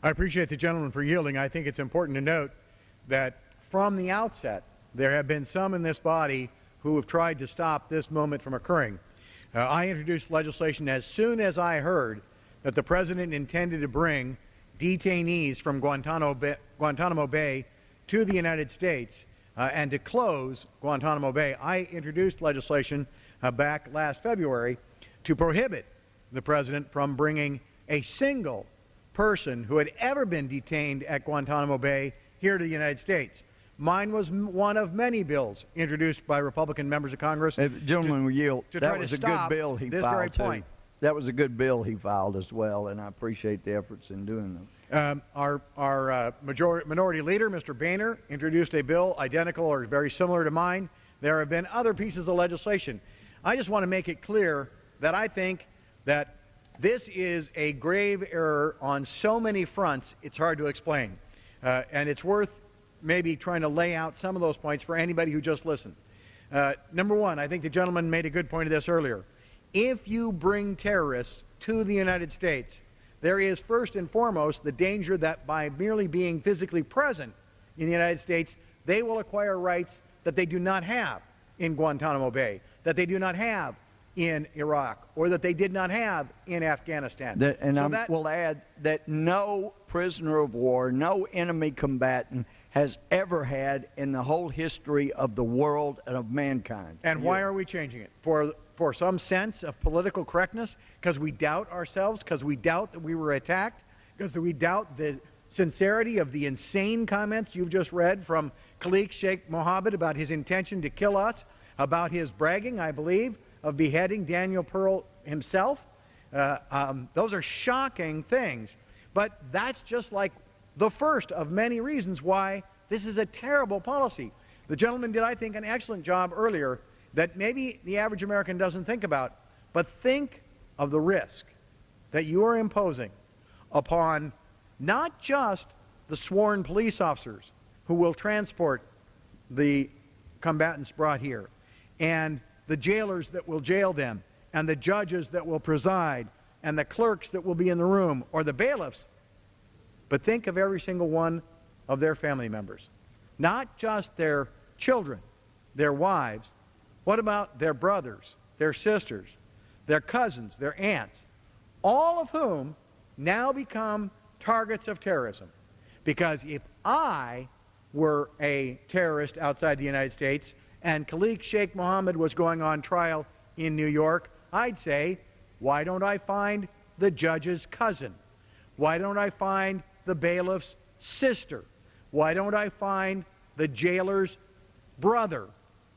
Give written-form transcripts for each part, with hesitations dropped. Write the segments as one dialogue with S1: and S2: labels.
S1: I appreciate the gentleman for yielding. I think it's important to note that from the outset, there have been some in this body who have tried to stop this moment from occurring. I introduced legislation as soon as I heard that the President intended to bring detainees from Guantanamo Bay to the United States and to close Guantanamo Bay. I introduced legislation back last February to prohibit the President from bringing a single person who had ever been detained at Guantanamo Bay here to the United States. Mine was one of many bills introduced by Republican members of Congress.
S2: Gentleman, will yield.
S1: That was a good
S2: bill he filed too. That was a good bill he filed as well, and I appreciate the efforts in doing them.
S1: Our minority leader, Mr. Boehner, introduced a bill identical or very similar to mine. There have been other pieces of legislation. I just want to make it clear that I think that this is a grave error on so many fronts, it's hard to explain. And it's worth maybe trying to lay out some of those points for anybody who just listened. Number one, I think the gentleman made a good point of this earlier. If you bring terrorists to the United States, there is first and foremost the danger that by merely being physically present in the United States, they will acquire rights that they do not have in Guantanamo Bay, that they do not have in Iraq, or that they did not have in Afghanistan.
S2: I will add that no prisoner of war, no enemy combatant has ever had in the whole history of the world and of mankind.
S1: And why are we changing it? For some sense of political correctness? Because we doubt ourselves? Because we doubt that we were attacked? Because we doubt the sincerity of the insane comments you've just read from Khalid Sheikh Mohammed about his intention to kill us, about his bragging, I believe, of beheading Daniel Pearl himself? Those are shocking things. But that's just like the first of many reasons why this is a terrible policy. The gentleman did, I think, an excellent job earlier that maybe the average American doesn't think about. But think of the risk that you are imposing upon not just the sworn police officers who will transport the combatants brought here, and the jailers that will jail them, and the judges that will preside, and the clerks that will be in the room, or the bailiffs, but think of every single one of their family members. Not just their children, their wives. What about their brothers, their sisters, their cousins, their aunts, all of whom now become targets of terrorism? Because if I were a terrorist outside the United States and Khalid Sheikh Mohammed was going on trial in New York, I'd say, why don't I find the judge's cousin? Why don't I find the bailiff's sister? Why don't I find the jailer's brother?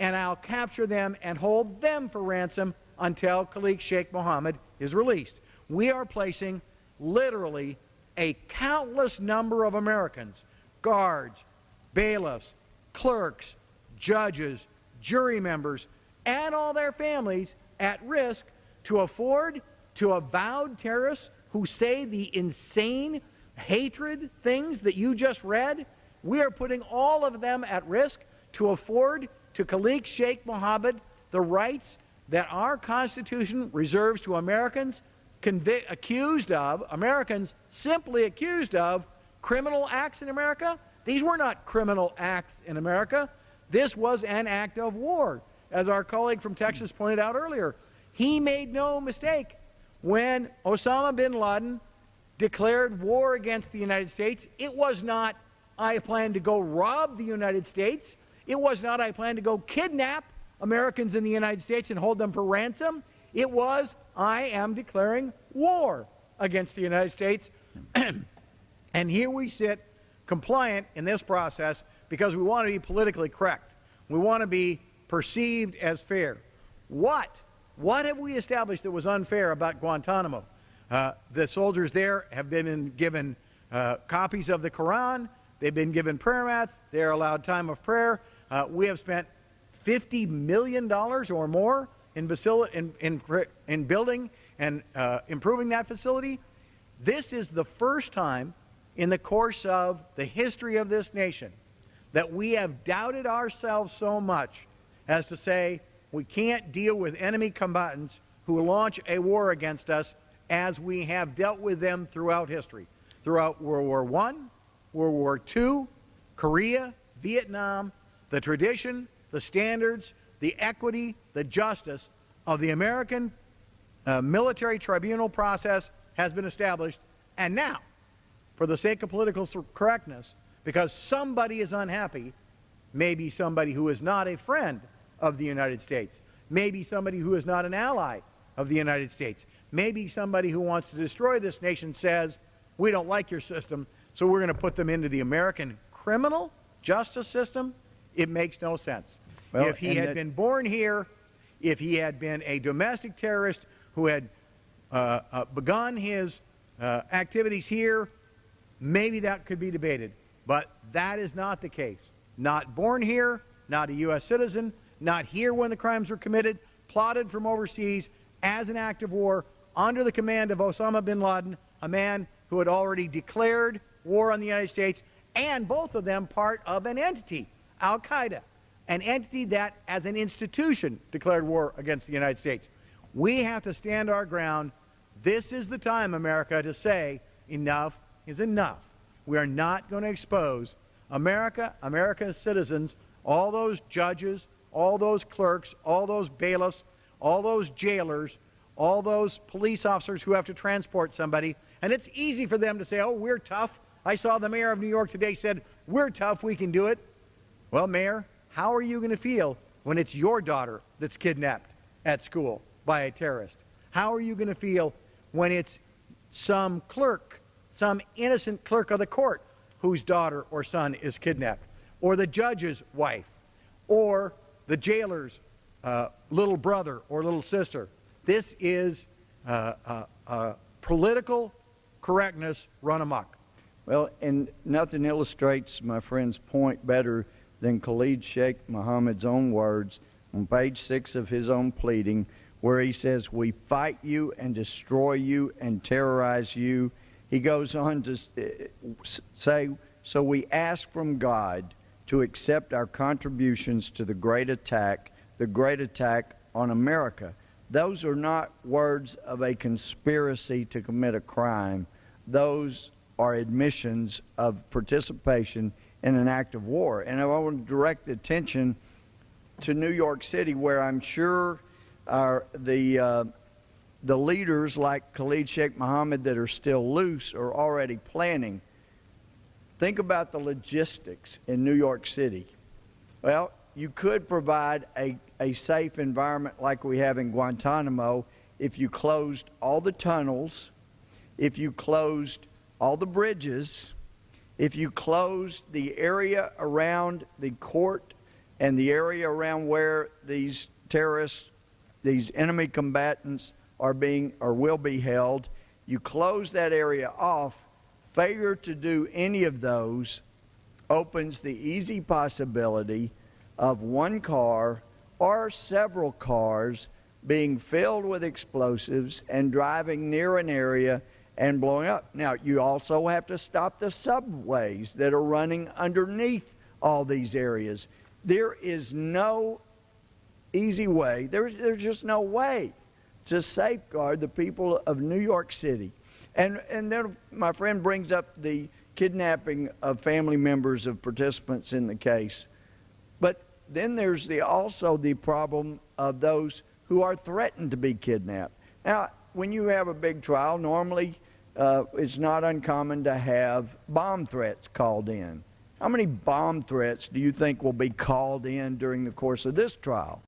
S1: And I'll capture them and hold them for ransom until Khalid Sheikh Mohammed is released. We are placing literally a countless number of Americans, guards, bailiffs, clerks, judges, jury members, and all their families at risk to afford to avowed terrorists who say the insane hatred things that you just read. We are putting all of them at risk to afford to Khalid Sheikh Mohammed the rights that our Constitution reserves to Americans Americans simply accused of criminal acts in America. These were not criminal acts in America. This was an act of war. As our colleague from Texas pointed out earlier, he made no mistake. When Osama bin Laden declared war against the United States, it was not, I plan to go rob the United States. It was not, I plan to go kidnap Americans in the United States and hold them for ransom. It was, I am declaring war against the United States. And here we sit compliant in this process because we want to be politically correct. We want to be perceived as fair. What have we established that was unfair about Guantanamo? The soldiers there have been given copies of the Quran. They've been given prayer mats. They're allowed time of prayer. We have spent $50 million or more in building and improving that facility. This is the first time in the course of the history of this nation that we have doubted ourselves so much as to say we can't deal with enemy combatants who launch a war against us as we have dealt with them throughout history. throughout World War I, World War II, Korea, Vietnam. The tradition, the standards, the equity, the justice of the American military tribunal process has been established. And now, for the sake of political correctness, because somebody is unhappy, maybe somebody who is not a friend of the United States, maybe somebody who is not an ally of the United States, maybe somebody who wants to destroy this nation says, we don't like your system, so we're going to put them into the American criminal justice system. It makes no sense. Well, if he had been born here, if he had been a domestic terrorist who had begun his activities here, maybe that could be debated. But that is not the case. Not born here, not a U.S. citizen, not here when the crimes were committed, plotted from overseas as an act of war under the command of Osama bin Laden, a man who had already declared war on the United States, and both of them part of an entity, Al-Qaeda, an entity that, as an institution, declared war against the United States. We have to stand our ground. This is the time, America, to say enough is enough. We are not going to expose America, America's citizens, all those judges, all those clerks, all those bailiffs, all those jailers, all those police officers who have to transport somebody. And it's easy for them to say, oh, we're tough. I saw the mayor of New York today said, we're tough, we can do it. Well, Mayor, how are you going to feel when it's your daughter that's kidnapped at school by a terrorist? How are you going to feel when it's some clerk, some innocent clerk of the court whose daughter or son is kidnapped, or the judge's wife, or the jailer's little brother or little sister? This is political correctness run amok.
S2: Well, and nothing illustrates my friend's point better than Khalid Sheikh Mohammed's own words on page 6 of his own pleading, where he says, we fight you and destroy you and terrorize you. He goes on to say, so we ask from God to accept our contributions to the great attack on America. Those are not words of a conspiracy to commit a crime. Those are admissions of participation in an act of war. And I want to direct attention to New York City, where I'm sure the leaders like Khalid Sheikh Mohammed that are still loose are already planning. Think about the logistics in New York City. Well, you could provide a safe environment like we have in Guantanamo if you closed all the tunnels, if you closed all the bridges, if you closed the area around the court and the area around where these terrorists, these enemy combatants are being or will be held, you close that area off. Failure to do any of those opens the easy possibility of one car or several cars being filled with explosives and driving near an area and blowing up. Now, you also have to stop the subways that are running underneath all these areas. There is no easy way. There's just no way to safeguard the people of New York City. And then my friend brings up the kidnapping of family members of participants in the case. But then there's also the problem of those who are threatened to be kidnapped. Now, when you have a big trial, normally it's not uncommon to have bomb threats called in. How many bomb threats do you think will be called in during the course of this trial?